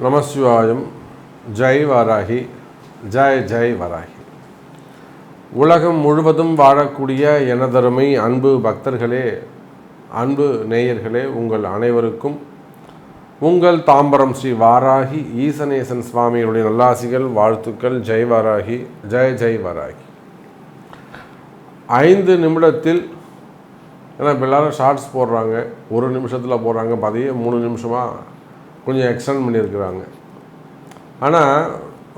நமசிவாயம். ஜெய் வாராகி, ஜெய் ஜெய் வாராகி. உலகம் முழுவதும் வாழக்கூடிய எனதருமை அன்பு பக்தர்களே, அன்பு நேயர்களே, உங்கள் அனைவருக்கும் உங்கள் தாம்பரம் ஸ்ரீ வாராகி ஈசனேசன் சுவாமியுடைய நல்லாசிகள், வாழ்த்துக்கள். ஜெய் வாராகி, ஜெய் ஜெய் வாராகி. 5 நிமிடத்தில், ஏன்னா இப்போ எல்லோரும் ஷார்ட்ஸ் போடுறாங்க, 1 நிமிஷத்தில் போடுறாங்க, அதையே 3 நிமிஷமாக கொஞ்சம் எக்ஸ்டெண்ட் பண்ணியிருக்கிறாங்க. ஆனால்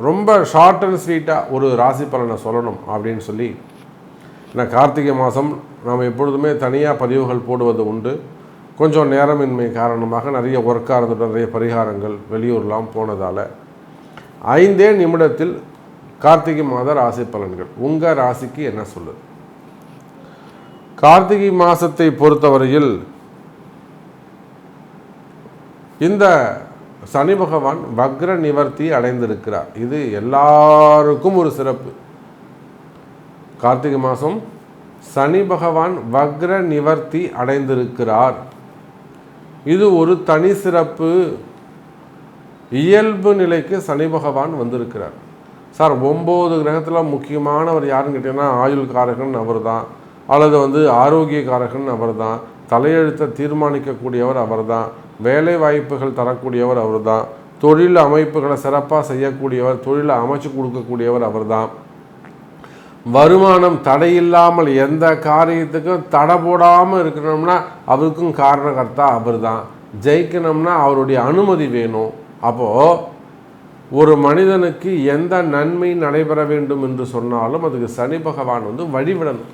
ரொம்ப ஷார்ட் அண்ட் ஸ்வீட்டாக ஒரு ராசி பலனை சொல்லணும் அப்படின்னு சொல்லி, ஏன்னா கார்த்திகை மாதம் நாம் எப்பொழுதுமே தனியாக பதிவுகள் போடுவது உண்டு. கொஞ்சம் நேரமின்மை காரணமாக நிறைய ஒர்க்காக இருந்துட்டு நிறைய பரிகாரங்கள் வெளியூர்லாம் போனதால் 5 நிமிடத்தில் கார்த்திகை மாத ராசி பலன்கள் உங்கள் ராசிக்கு என்ன சொல்லுது? கார்த்திகை மாதத்தை பொறுத்தவரையில் இந்த சனி பகவான் வக்ர நிவர்த்தி அடைந்திருக்கிறார். இது எல்லாருக்கும் ஒரு சிறப்பு. கார்த்திகை மாதம் சனி பகவான் வக்ர நிவர்த்தி அடைந்திருக்கிறார். இது ஒரு தனி சிறப்பு. இயல்பு நிலைக்கு சனி பகவான் வந்திருக்கிறார். சார், 9 கிரகத்தில் முக்கியமானவர் யாருன்னு கேட்டீங்கன்னா ஆயுள் காரகன் அவர் தான், அல்லது ஆரோக்கிய காரகன் அவர் தான், தலையெழுத்தை தீர்மானிக்கக்கூடியவர் அவர் தான், வேலை வாய்ப்புகள் தரக்கூடியவர் அவர் தான், தொழில் அமைப்புகளை சிறப்பாக செய்யக்கூடியவர், தொழிலை அமைச்சு கொடுக்கக்கூடியவர் அவர் தான், வருமானம் தடையில்லாமல் எந்த காரியத்துக்கும் தடை போடாமல் இருக்கணும்னா அவருக்கும் காரணகர்த்தா அவர் தான், ஜெயிக்கணும்னா அவருடைய அனுமதி வேணும். அப்போது ஒரு மனிதனுக்கு எந்த நன்மை நடைபெற வேண்டும் என்று சொன்னாலும் அதுக்கு சனி பகவான் வழிவிடணும்.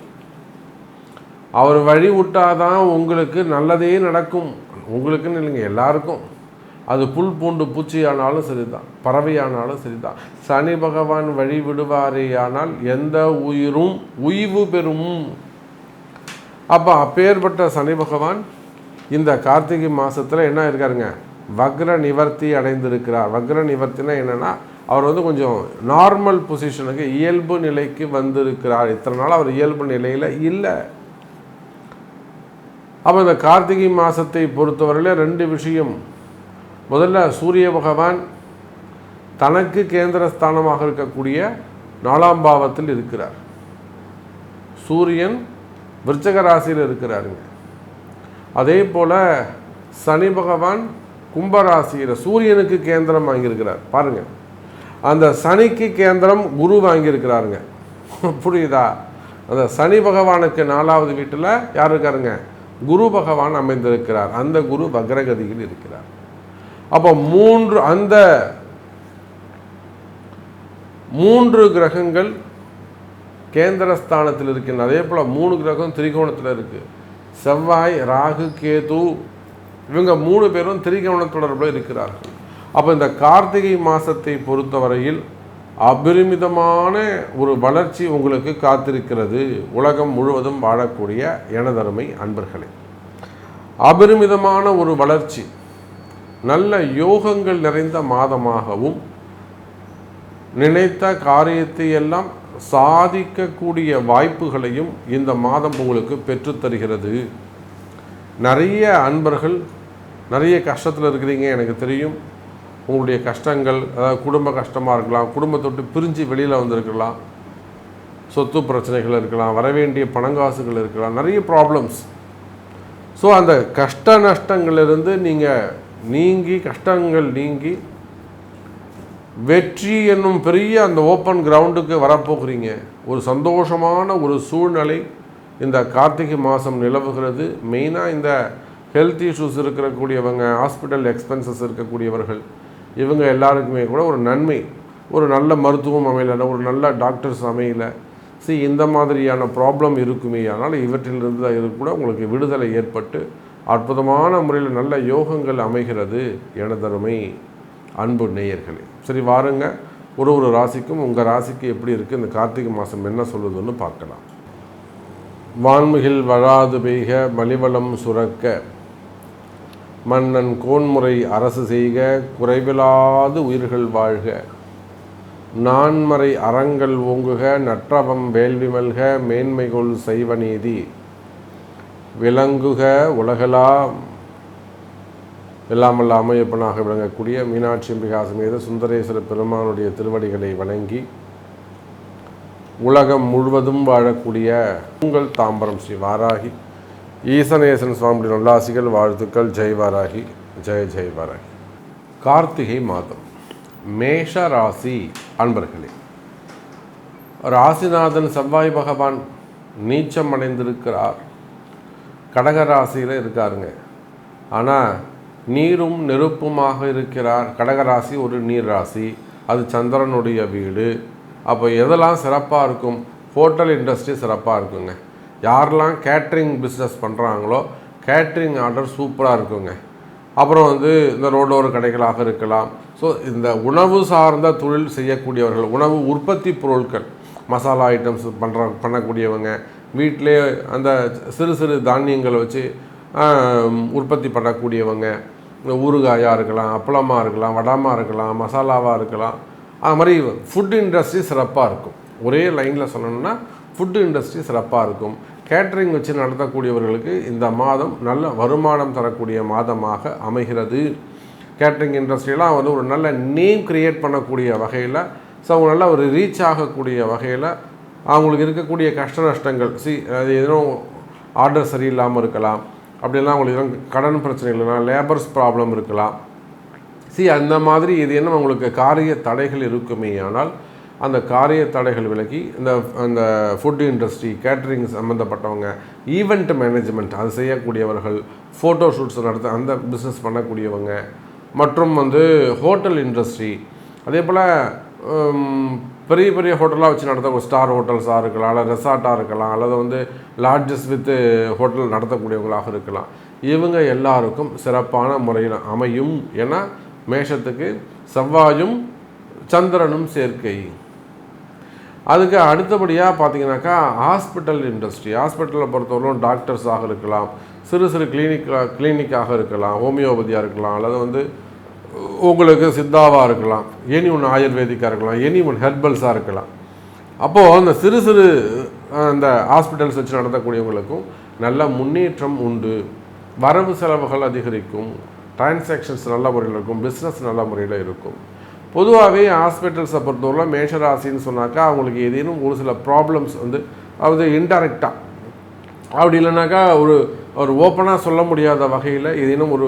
அவர் வழி விட்டாதான் உங்களுக்கு நல்லதே நடக்கும். உங்களுக்குன்னு இல்லைங்க, எல்லாருக்கும். அது புல் பூண்டு பூச்சி ஆனாலும் சரிதான், பறவையானாலும் சரிதான். சனி பகவான் வழி விடுவாரே ஆனால் எந்த உயிரும் உய்வு பெறும். அப்போ அப்பேற்பட்ட சனி பகவான் இந்த கார்த்திகை மாதத்தில் என்ன இருக்காருங்க? வக்ர நிவர்த்தி அடைந்திருக்கிறார். வக்ர நிவர்த்தினா என்னென்னா, அவர் கொஞ்சம் நார்மல் பொசிஷனுக்கு, இயல்பு நிலைக்கு வந்திருக்கிறார். இத்தனை நாள் அவர் இயல்பு நிலையில் இல்லை. அப்போ இந்த கார்த்திகை மாதத்தை பொறுத்தவரையில் 2 விஷயம். முதல்ல சூரிய பகவான் தனக்கு கேந்திரஸ்தானமாக இருக்கக்கூடிய 4ஆம் பாவத்தில் இருக்கிறார். சூரியன் விருச்சக ராசியில் இருக்கிறாருங்க. அதே போல் சனி பகவான் கும்பராசியில் சூரியனுக்கு கேந்திரம் வாங்கியிருக்கிறார். பாருங்கள், அந்த சனிக்கு கேந்திரம் குரு வாங்கியிருக்கிறாருங்க. புரியுதா? அந்த சனி பகவானுக்கு 4வது வீட்டில் யார் இருக்காருங்க? குரு பகவான் அமைந்திருக்கிறார். அந்த குரு வக்ரகதியில் இருக்கிறார். அப்போ அந்த 3 கிரகங்கள் கேந்திரஸ்தானத்தில் இருக்கின்றன. அதே போல் 3 கிரகம் திரிகோணத்தில் இருக்குது. செவ்வாய், ராகு, கேது, இவங்க 3 பேரும் திரிகோண தொடர்பில் இருக்கிறார்கள். அப்போ இந்த கார்த்திகை மாதத்தை பொறுத்தவரையில் அபரிமிதமான ஒரு வளர்ச்சி உங்களுக்கு காத்திருக்கிறது. உலகம் முழுவதும் வாழக்கூடிய எனதருமை அன்பர்களே, அபரிமிதமான ஒரு வளர்ச்சி, நல்ல யோகங்கள் நிறைந்த மாதமாகவும், நினைத்த காரியத்தை எல்லாம் சாதிக்கக்கூடிய வாய்ப்புகளையும் இந்த மாதம் உங்களுக்கு பெற்றுத்தருகிறது. நிறைய அன்பர்கள் நிறைய கஷ்டத்தில் இருக்கிறீங்க, எனக்கு தெரியும். உங்களுடைய கஷ்டங்கள், அதாவது குடும்ப கஷ்டமாக இருக்கலாம், குடும்பத்தொட்டு பிரிஞ்சு வெளியில் வந்திருக்கலாம், சொத்து பிரச்சனைகள் இருக்கலாம், வரவேண்டிய பணங்காசுகள் இருக்கலாம், நிறைய ப்ராப்ளம்ஸ். ஸோ அந்த கஷ்ட நஷ்டங்களிலிருந்து நீங்கள் கஷ்டங்கள் நீங்கி வெற்றி என்னும் பெரிய அந்த ஓப்பன் கிரவுண்டுக்கு வரப்போகிறீங்க. ஒரு சந்தோஷமான ஒரு சூழ்நிலை இந்த கார்த்திகை மாதம் நிலவுகிறது. மெயினாக இந்த ஹெல்த் இஷ்யூஸ் இருக்கக்கூடியவங்க, ஹாஸ்பிட்டல் எக்ஸ்பென்சஸ் இருக்கக்கூடியவர்கள், இவங்க எல்லாருக்குமே கூட ஒரு நன்மை, ஒரு நல்ல மருத்துவம் அமையலை, ஒரு நல்ல டாக்டர்ஸ் அமையலை, இந்த மாதிரியான ப்ராப்ளம் இருக்குமே. அதனால் இவற்றிலிருந்து கூட உங்களுக்கு விடுதலை ஏற்பட்டு அற்புதமான முறையில் நல்ல யோகங்கள் அமைகிறது எனதருமை அன்பு நேயர்களே. சரி, வாருங்க, ஒரு ராசிக்கும் உங்கள் ராசிக்கு எப்படி இருக்குது, இந்த கார்த்திகை மாதம் என்ன சொல்லுதுன்னு பார்க்கலாம். வான்மிகில் வழாது பெய்க, மலிவளம் சுரக்க, மன்னன் கோன்முறை அரசு செய்க, குறைவிலாது உயிர்கள் வாழ்க, நான்மறை அறங்கள் ஓங்குக, நற்றவம் வேள்வி மல்க, மேன்மைகொள் செய்வ நீதி விளங்குக உலகலாம். எல்லாமல்ல அமையப்பனாக விளங்கக்கூடிய மீனாட்சி அம்பிகா சமேத சுந்தரேஸ்வர பெருமானுடைய திருவடிகளை வணங்கி உலகம் முழுவதும் வாழக்கூடிய உங்கள் தாம்பரம் ஸ்ரீ வாராகி ஈசனேசன் சுவாமி நல்லாசிகள் வாழ்த்துக்கள். ஜெய் வாராகி, ஜெய் ஜெய் வாராகி. கார்த்திகை மாதம் மேஷ ராசி அன்பர்களே, ராசிநாதன் செவ்வாய் பகவான் நீச்சம் அடைந்திருக்கிறார். கடகராசியில் இருக்காருங்க. ஆனால் நீரும் நெருப்புமாக இருக்கிறார். கடகராசி ஒரு நீர் ராசி, அது சந்திரனுடைய வீடு. அப்போ எதெல்லாம் சிறப்பாக இருக்கும்? ஹோட்டல் இண்டஸ்ட்ரி சிறப்பாக இருக்குங்க. யாரெல்லாம் கேட்ரிங் பிஸ்னஸ் பண்ணுறாங்களோ கேட்ரிங் ஆர்டர் சூப்பராக இருக்குங்க. அப்புறம் இந்த ரோடோர கடைகளாக இருக்கலாம். ஸோ இந்த உணவு சார்ந்த தொழில் செய்யக்கூடியவர்கள், உணவு உற்பத்தி பொருட்கள், மசாலா ஐட்டம்ஸ் பண்ணக்கூடியவங்க, வீட்டிலே அந்த சிறு சிறு தானியங்களை வச்சு உற்பத்தி பண்ணக்கூடியவங்க, ஊறுகாயாக இருக்கலாம், அப்பளமாக இருக்கலாம், வடமாக இருக்கலாம், மசாலாவாக இருக்கலாம். அது மாதிரி ஃபுட் இண்டஸ்ட்ரி சிறப்பாக இருக்கும். ஒரே லைனில் சொல்லணும்னா ஃபுட்டு இண்டஸ்ட்ரி சிறப்பாக இருக்கும். கேட்ரிங் வச்சு நடத்தக்கூடியவர்களுக்கு இந்த மாதம் நல்ல வருமானம் தரக்கூடிய மாதமாக அமைகிறது. கேட்ரிங் இண்டஸ்ட்ரியெலாம் ஒரு நல்ல நேம் க்ரியேட் பண்ணக்கூடிய வகையில், ஸோ அவங்க நல்ல ஒரு ரீச் ஆகக்கூடிய வகையில் அவங்களுக்கு இருக்கக்கூடிய கஷ்ட நஷ்டங்கள், அது எதுவும் ஆர்டர் சரியில்லாமல் இருக்கலாம், அப்படிலாம் அவங்களுக்கு கடன் பிரச்சனை இல்லைனா லேபர்ஸ் ப்ராப்ளம் இருக்கலாம். அந்த மாதிரி இது என்ன உங்களுக்கு காரிய தடைகள் இருக்குமே, ஆனால் அந்த காரிய தடைகள் விலகி அந்த ஃபுட் இண்டஸ்ட்ரி, கேட்ரிங் சம்மந்தப்பட்டவங்க, ஈவெண்ட் மேனேஜ்மெண்ட் அது செய்யக்கூடியவர்கள், ஃபோட்டோ ஷூட்ஸ் நடத்த அந்த பிஸ்னஸ் பண்ணக்கூடியவங்க, மற்றும் ஹோட்டல் இண்டஸ்ட்ரி, அதே போல் பெரிய பெரிய ஹோட்டலாக வச்சு நடத்த ஸ்டார் ஹோட்டல்ஸாக இருக்கலாம், அல்லது ரெசார்ட்டாக இருக்கலாம், அல்லது லாட்ஜஸ் வித் ஹோட்டல் நடத்தக்கூடியவங்களாக இருக்கலாம். இவங்க எல்லாருக்கும் சிறப்பான முறையில் அமையும். ஏன்னா மேஷத்துக்கு செவ்வாயும் சந்திரனும் சேர்க்கை. அதுக்கு அடுத்தபடியாக பார்த்தீங்கன்னாக்கா ஹாஸ்பிட்டல் இண்டஸ்ட்ரி, ஹாஸ்பிட்டலை பொறுத்தவரைக்கும் டாக்டர்ஸாக இருக்கலாம், சிறு சிறு கிளினிக்காக இருக்கலாம், ஹோமியோபதியாக இருக்கலாம், அல்லது உங்களுக்கு சித்தாவாக இருக்கலாம், எனி ஒன்று ஆயுர்வேதிக்காக இருக்கலாம், எனி ஒன் ஹெர்பல்ஸாக இருக்கலாம். அப்போது அந்த சிறு சிறு அந்த ஹாஸ்பிட்டல்ஸ் வச்சு நடத்தக்கூடியவங்களுக்கும் நல்ல முன்னேற்றம் உண்டு. வரவு செலவுகள் அதிகரிக்கும், டிரான்சாக்ஷன்ஸ் நல்ல முறையில் இருக்கும், பிஸ்னஸ் நல்ல முறையில் இருக்கும். பொதுவாகவே ஹாஸ்பிட்டல்ஸை பொறுத்தவரை மேஷராசின்னு சொன்னாக்கா அவங்களுக்கு ஏதேனும் ஒரு சில ப்ராப்ளம்ஸ் அதாவது இன்டைரக்டாக, அப்படி இல்லைனாக்கா ஒரு ஓப்பனாக சொல்ல முடியாத வகையில் ஏதேனும் ஒரு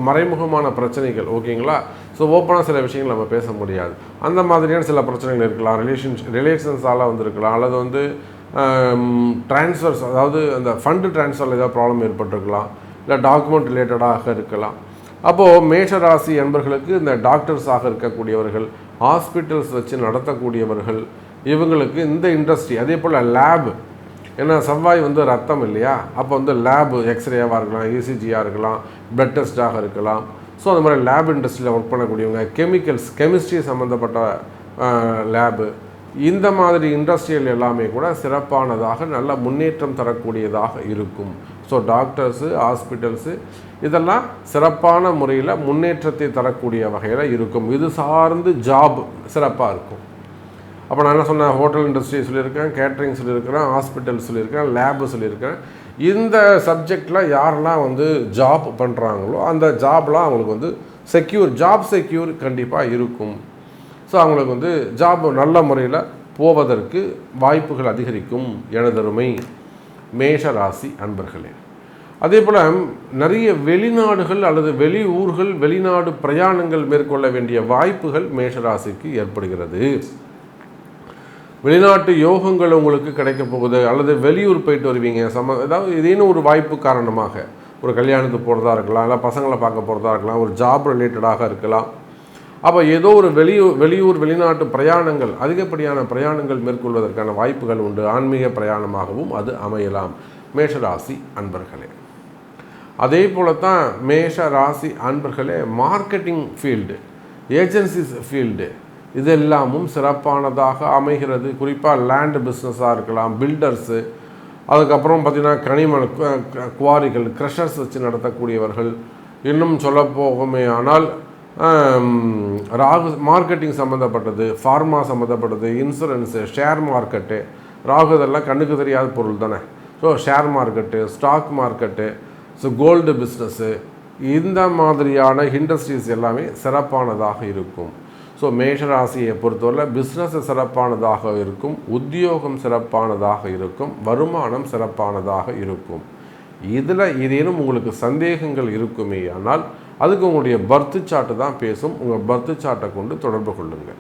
மறைமுகமான பிரச்சனைகள், ஓகேங்களா. ஸோ ஓப்பனாக சில விஷயங்கள் நம்ம பேச முடியாது. அந்த மாதிரியான சில பிரச்சனைகள் இருக்கலாம். ரிலேஷன்ஸால் இருக்கலாம், அல்லது ட்ரான்ஸ்ஃபர்ஸ், அதாவது அந்த ஃபண்டு ட்ரான்ஸ்ஃபரில் ஏதாவது ப்ராப்ளம் ஏற்பட்டிருக்கலாம், இல்லை டாக்குமெண்ட் ரிலேட்டடாக இருக்கலாம். அப்போது மேஷராசி என்பர்களுக்கு இந்த டாக்டர்ஸாக இருக்கக்கூடியவர்கள், ஹாஸ்பிட்டல்ஸ் வச்சு நடத்தக்கூடியவர்கள், இவங்களுக்கு இந்த இண்டஸ்ட்ரி, அதே போல் லேப், ஏன்னா செவ்வாய் ரத்தம் இல்லையா, அப்போ லேபு எக்ஸ்ரேவாக இருக்கலாம், இசிஜியாக இருக்கலாம், பிளட் டெஸ்ட்டாக இருக்கலாம். ஸோ அந்த மாதிரி லேப் இண்டஸ்ட்ரியில் ஒர்க் பண்ணக்கூடியவங்க, கெமிஸ்ட்ரி சம்மந்தப்பட்ட லேபு, இந்த மாதிரி இண்டஸ்ட்ரியல் எல்லாமே கூட சிறப்பானதாக நல்ல முன்னேற்றம் தரக்கூடியதாக இருக்கும். ஸோ டாக்டர்ஸு, ஹாஸ்பிட்டல்ஸு இதெல்லாம் சிறப்பான முறையில் முன்னேற்றத்தை தரக்கூடிய வகையில் இருக்கும். இது சார்ந்து ஜாப் சிறப்பாக இருக்கும். அப்போ நான் என்ன சொன்னேன், ஹோட்டல் இண்டஸ்ட்ரி சொல்லியிருக்கேன், கேட்ரிங் சொல்லியிருக்கிறேன், ஹாஸ்பிட்டல் சொல்லியிருக்கேன், லேபு சொல்லியிருக்கேன். இந்த சப்ஜெக்டில் யாரெல்லாம் ஜாப் பண்ணுறாங்களோ அந்த ஜாப்லாம் அவங்களுக்கு ஜாப் செக்யூர் கண்டிப்பாக இருக்கும். ஸோ அவங்களுக்கு ஜாப் நல்ல முறையில் போவதற்கு வாய்ப்புகள் அதிகரிக்கும். எனதருமை மேஷ ராசி அன்பர்களே, அதே போல் நிறைய வெளிநாடுகள் அல்லது வெளியூர்கள், வெளிநாடு பிரயாணங்கள் மேற்கொள்ள வேண்டிய வாய்ப்புகள் மேஷராசிக்கு ஏற்படுகிறது. வெளிநாட்டு யோகங்கள் உங்களுக்கு கிடைக்க போகுது, அல்லது வெளியூர் போயிட்டு வருவீங்க, ஏதாவது ஏதேனும் ஒரு வாய்ப்பு காரணமாக ஒரு கல்யாணத்துக்கு போகிறதா இருக்கலாம், இல்லை பசங்களை பார்க்க போகிறதா இருக்கலாம், ஒரு ஜாப் ரிலேட்டடாக இருக்கலாம். அப்போ ஏதோ ஒரு வெளியூர் வெளிநாட்டு பிரயாணங்கள், அதிகப்படியான பிரயாணங்கள் மேற்கொள்வதற்கான வாய்ப்புகள் உண்டு. ஆன்மீக பிரயாணமாகவும் அது அமையலாம் மேஷராசி அன்பர்களே. அதே போல தான் மேஷ ராசி அன்பர்களே, மார்க்கெட்டிங் ஃபீல்டு, ஏஜென்சிஸ் ஃபீல்டு, இதெல்லாமும் சிறப்பானதாக அமைகிறது. குறிப்பாக லேண்ட் பிஸ்னஸாக இருக்கலாம், பில்டர்ஸு, அதுக்கப்புறம் பார்த்திங்கன்னா கனிம குவாரிகள், க்ரஷர்ஸ் வச்சு நடத்தக்கூடியவர்கள், இன்னும் சொல்ல போகுமே ஆனால் மார்க்கெட்டிங் சம்மந்தப்பட்டது, ஃபார்மா சம்மந்தப்பட்டது, இன்சூரன்ஸு, ஷேர் மார்க்கெட்டு, இதெல்லாம் கண்ணுக்கு தெரியாத பொருள் தானே. So share market, stock market, so gold business, இந்த மாதிரியான இண்டஸ்ட்ரீஸ் எல்லாமே சிறப்பானதாக இருக்கும். ஸோ மேஷராசியை பொறுத்தவரை பிஸ்னஸ் சிறப்பானதாக இருக்கும், உத்தியோகம் சிறப்பானதாக இருக்கும், வருமானம் சிறப்பானதாக இருக்கும். இதில் ஏதேனும் உங்களுக்கு சந்தேகங்கள் இருக்குமே ஆனால் அதுக்கு உங்களுடைய பர்த் சார்ட்டு தான் பேசும். உங்கள் பர்த் சார்ட்டை கொண்டு தொடர்பு கொள்ளுங்கள்.